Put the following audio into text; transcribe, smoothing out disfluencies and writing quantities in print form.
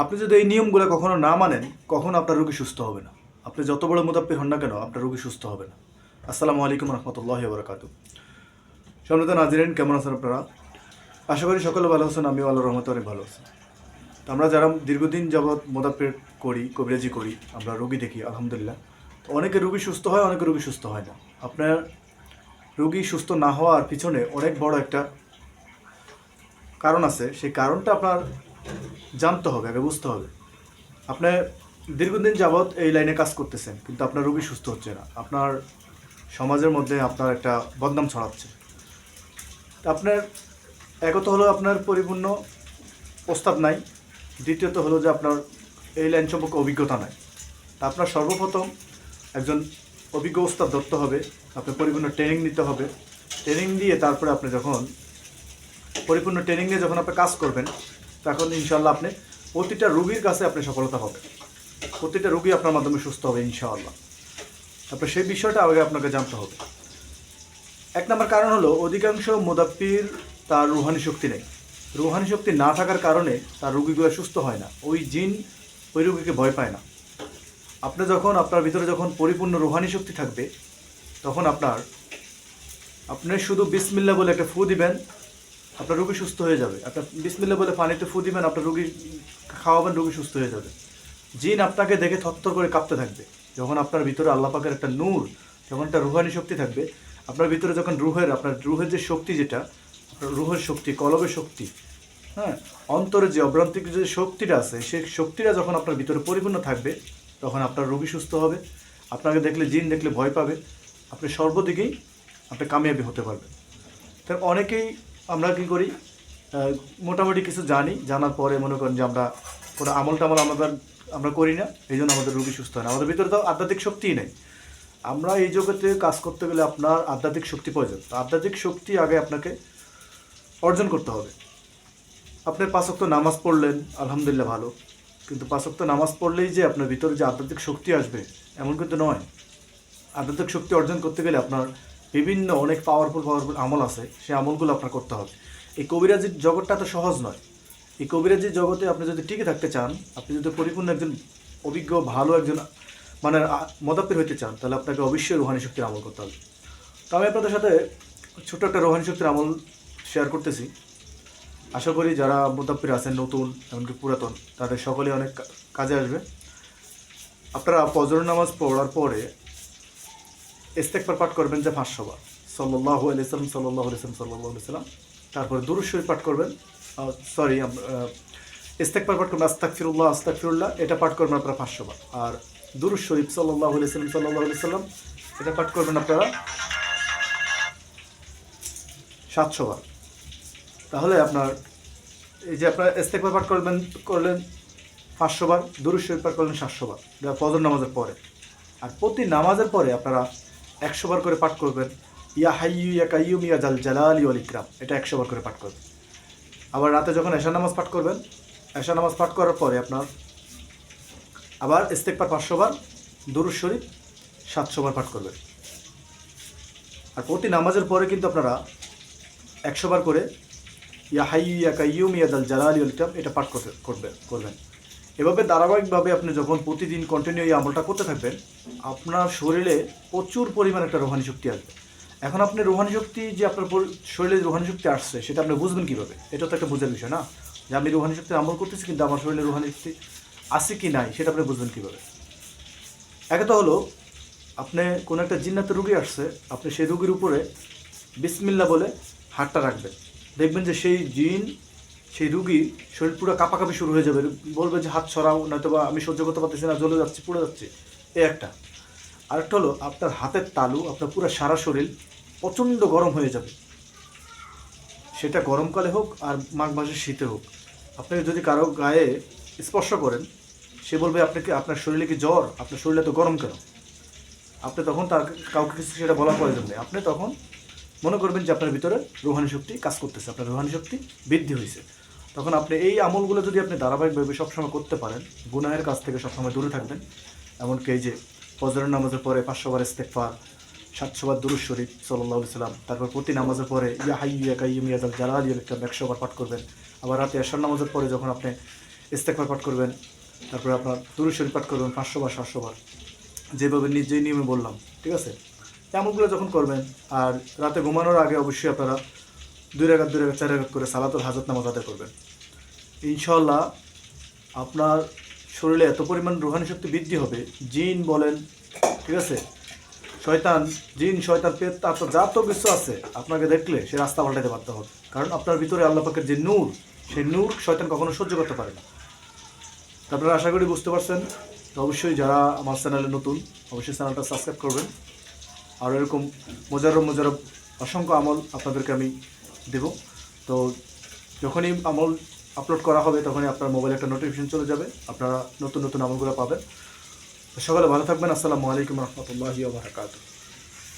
আপনি যদি এই নিয়মগুলো কখনো না মানেন, কখনো আপনার রোগী সুস্থ হবে না। আপনি যত বড় মুতাব্বির হন না কেন, আপনার রোগী সুস্থ হবে না। আসসালামু আলাইকুম রহমতুল্লাহি ওয়া বারাকাতুহু। সম্মানিত নাজরিন, কেমন আছেন আপনারা? আশা করি সকলে ভালো আছেন, আমিও আল্লাহর রহমতে অনেক ভালো আছি। তো আমরা যারা দীর্ঘদিন যাবৎ মুতাব্বির করি, কবিরাজি করি, আমরা রোগী দেখি আলহামদুলিল্লাহ। তো অনেকে রোগী সুস্থ হয়, অনেকে রোগী সুস্থ হয় না। আপনার রোগী সুস্থ না হওয়ার পিছনে অনেক বড় একটা কারণ আছে। সেই কারণটা আপনার জানতে হবে, আগে বুঝতে হবে। আপনি দীর্ঘদিন যাবৎ এই লাইনে কাজ করতেছেন, কিন্তু আপনার রোগী সুস্থ হচ্ছে না। আপনার সমাজের মধ্যে আপনার একটা বদনাম ছড়াচ্ছে। তা আপনার একত হলো আপনার পরিপূর্ণ প্রস্তাব নাই, দ্বিতীয়ত হলো যে আপনার এই লাইন সম্পর্কে অভিজ্ঞতা নাই। তা আপনার সর্বপ্রথম একজন অভিজ্ঞ ওস্তাদ ধরতে হবে, আপনার পরিপূর্ণ ট্রেনিং নিতে হবে। ট্রেনিং দিয়ে তারপরে আপনি যখন পরিপূর্ণ ট্রেনিং নিয়ে যখন আপনি কাজ করবেন, তখন ইনশাআল্লাহ আপনি প্রতিটা রোগীর কাছে আপনি সফলতা পাবেন। প্রতিটা রোগী আপনার মাধ্যমে সুস্থ হবে ইনশাআল্লাহ। তারপরে সেই বিষয়টা আগে আপনাকে জানতে হবে। এক নম্বর কারণ হলো, অধিকাংশ মুদাব্বির তার রুহানি শক্তি নেই। রুহানি শক্তি না থাকার কারণে তার রোগীগুলো সুস্থ হয় না। ওই জিন ওই রোগীকে ভয় পায় না। আপনি যখন আপনার ভিতরে যখন পরিপূর্ণ রুহানি শক্তি থাকবে, তখন আপনি শুধু বিসমিল্লাহ বলে একটা ফু দিবেন, আপনার রোগী সুস্থ হয়ে যাবে। আপনার বিসমিল্লাহ বলে পানিতে ফু দিবেন, আপনার রোগী খাওয়াবেন, রোগী সুস্থ হয়ে যাবে। জিন আপনাকে দেখে থরথর করে কাঁপতে থাকবে। যখন আপনার ভিতরে আল্লাহ পাকের একটা নূর, যখন একটা রুহানি শক্তি থাকবে আপনার ভিতরে, যখন আপনার রুহের যে শক্তি, যেটা আপনার রুহের শক্তি, কলবের শক্তি, হ্যাঁ, অন্তরে যে অভ্রান্তিক যে শক্তিটা আছে, সেই শক্তিটা যখন আপনার ভিতরে পরিপূর্ণ থাকবে, তখন আপনার রোগী সুস্থ হবে। আপনাকে দেখলে, জিন দেখলে ভয় পাবে। আপনি সর্বদিকেই আপনি কামিয়াবি হতে পারবেন। তার অনেকেই আমরা কী করি, মোটামুটি কিছু জানি, জানার পরে মনে করেন যে আমরা কোনো আমল টামল আমরা করি না, এই জন্য আমাদের রোগী সুস্থ হয় না। আমাদের ভিতরে তো আধ্যাত্মিক শক্তিই নেই। আমরা এই জগতে কাজ করতে গেলে আপনার আধ্যাত্মিক শক্তি প্রয়োজন। তো আধ্যাত্মিক শক্তি আগে আপনাকে অর্জন করতে হবে। আপনি 5 ওয়াক্ত নামাজ পড়লেন, আলহামদুলিল্লাহ ভালো, কিন্তু 5 ওয়াক্ত নামাজ পড়লেই যে আপনার ভিতরে যে আধ্যাত্মিক শক্তি আসবে, এমন কিন্তু নয়। আধ্যাত্মিক শক্তি অর্জন করতে গেলে আপনার বিভিন্ন অনেক পাওয়ারফুল আমল আছে, সেই আমলগুলো আপনার করতে হবে। এই কবিরাজির জগৎটা তো সহজ নয়। এই কবিরাজির জগতে আপনি যদি টিকে থাকতে চান, আপনি যদি পরিপূর্ণ একজন অভিজ্ঞ ভালো একজন মানে মুতাব্বির হইতে চান, তাহলে আপনাকে অবশ্যই রুহানি শক্তির আমল করতে হবে। তো আমি আপনাদের সাথে ছোট্ট একটা রুহানি শক্তির আমল শেয়ার করতেছি। আশা করি যারা মুতাব্বির আছেন, নতুন এমনকি পুরাতন, তাদের সকলেই অনেক কাজে আসবে। আপনারা ফজর নামাজ পড়ার পরে ইস্তেগফার পাঠ করবেন যে 500 বার, সাল্লাল্লাহু আলাইহি সাল্লাম, সাল্লাল্লাহু আলাইহি সাল্লাম, সাল্লাল্লাহু আলাইহি সাল্লাম। তারপরে দুরূদ শরীফ পাঠ করবেন। ইস্তেগফার পাঠ করবেন, আস্তাগফিরুল্লাহ, আস্তাগফিরুল্লাহ, এটা পাঠ করবেন আপনারা 500 বার। আর দুরূদ শরীফ সাল্লাল্লাহু আলাইহি সাল্লাম, সাল্লাল্লাহু আলাইহি সাল্লাম, এটা পাঠ করবেন আপনারা 700 বার। তাহলে আপনার এই যে আপনার ইস্তেগফার পাঠ করলেন 500 বার, দুরূদ শরীফ পাঠ করলেন 700 বার, ফজর নামাজের পরে। আর প্রতি নামাজের পরে আপনারা 100 বার করে পাঠ করবেন, ইয়া হাইয়্যু ইয়া কাইয়্যুম ইয়া জাল জালালি ওয়াল ইকরাম, এটা 100 বার করে পাঠ করবেন। আবার রাতে যখন এশা নামাজ পাঠ করবেন, এশা নামাজ পাঠ করার পরে আপনার আবার ইস্তেগফার 500 বার, দুরূদ শরীফ 700 বার পাঠ করবেন। আর প্রতি নামাজের পরে কিন্তু আপনারা 100 বার করে ইয়া হাইয়্যু ইয়া কাইয়্যুম ইয়া জাল জালালি ওয়াল ইকরাম, এটা পাঠ করবেন। এভাবে ধারাবাহিকভাবে আপনি যখন প্রতিদিন কন্টিনিউ এই আমলটা করতে থাকবেন, আপনার শরীরে প্রচুর পরিমাণ একটা রোহানি শক্তি আসবে। এখন আপনি রোহানি শক্তি যে আপনার শরীরে রোহানি শক্তি আসছে, সেটা আপনি বুঝবেন কীভাবে? এটা তো একটা বোঝার বিষয় না, যে আমি রোহানি শক্তির আমল করতেছি, কিন্তু আমার শরীরে রোহানি শক্তি আছে কি নাই সেটা আপনি বুঝবেন কীভাবে? একে তো হলো, আপনি কোনো একটা জিন্নাতের রুগী আসছে, আপনি সেই রুগীর উপরে বিসমিল্লাহ বলে হাতটা রাখবেন। দেখবেন যে সেই রুগী শরীর পুরো কাঁপাকাঁপি শুরু হয়ে যাবে, বলবে যে হাত ছড়াও, নয়তো বা আমি সহ্য করতে পারতেছি না, জ্বলে যাচ্ছি, পুড়ে যাচ্ছি। এই একটা। আরেকটা হলো, আপনার হাতের তালু, আপনার পুরো সারা শরীর প্রচণ্ড গরম হয়ে যাবে। সেটা গরমকালে হোক আর মাঘ মাসের শীতে হোক, আপনি যদি কারো গায়ে স্পর্শ করেন, সে বলবে আপনার শরীরে কি জ্বর, আপনার শরীরে তো গরম কেন? আপনি তখন কাউকে কিছু সেটা বলার প্রয়োজন নেই। আপনি তখন মনে করবেন যে আপনার ভিতরে রুহানি শক্তি কাজ করতেছে, আপনার রুহানি শক্তি বৃদ্ধি হয়েছে। তখন আপনি এই আমলগুলো যদি আপনি ধারাবাহিকভাবে সবসময় করতে পারেন, গুনাহের কাছ থেকে সবসময় দূরে থাকবেন। এমনকি এই যে ফজরের নামাজের পরে 500 বার ইস্তেগফার, 700 বার দুরূদ শরীফ সাল্লাল্লাহু আলাইহি সাল্লাম, তারপর প্রতি নামাজের পরে ইয়া হাইয়্যু ইয়া কাইয়্যুম ইয়া জাল জালালি ওয়াল ইকরাম 100 বার পাঠ করবেন। আবার রাতে এশার নামাজের পরে যখন আপনি ইস্তেগফার পাঠ করবেন, তারপরে আপনার দুরূদ শরীফ পাঠ করবেন 500 বার 700 বার, যেভাবে যেই নিয়মে বললাম, ঠিক আছে? আমলগুলো যখন করবেন, আর রাতে ঘুমানোর আগে অবশ্যই আপনারা 2 রাকাত 2 রাকাত 4 রাকাত করে সালাতুল হাজত নামাজ আদায় করবেন। ইনশাআল্লাহ আপনার শরীরে এত পরিমাণ রুহানি শক্তি বৃদ্ধি হবে, জিন বলেন, ঠিক আছে, শয়তান, জিন শয়তান পেট আপনার যা তো কিছু আছে, আপনাকে দেখলে সে রাস্তা পাল্টাতে পারতে হবে। কারণ আপনার ভিতরে আল্লাহ পাকের যে নূর, সেই নূর শয়তান কখনো সহ্য করতে পারে না। আপনারা আশা করি বুঝতে পারছেন। তো অবশ্যই যারা আমার চ্যানেলে নতুন, অবশ্যই চ্যানেলটা সাবস্ক্রাইব করবেন। আর এরকম মোজারব অসংখ্য আমল আপনাদেরকে আমি দেব। তো যখনই আমল আপলোড করা হবে তখনই আপনার মোবাইলে একটা নোটিফিকেশন চলে যাবে, আপনারা নতুন নতুন আমলগুলো পাবেন। সকালে ভালো থাকবেন। আসসালামু আলাইকুম রহমতুল্লাহি ওয়া বারাকাতুহু।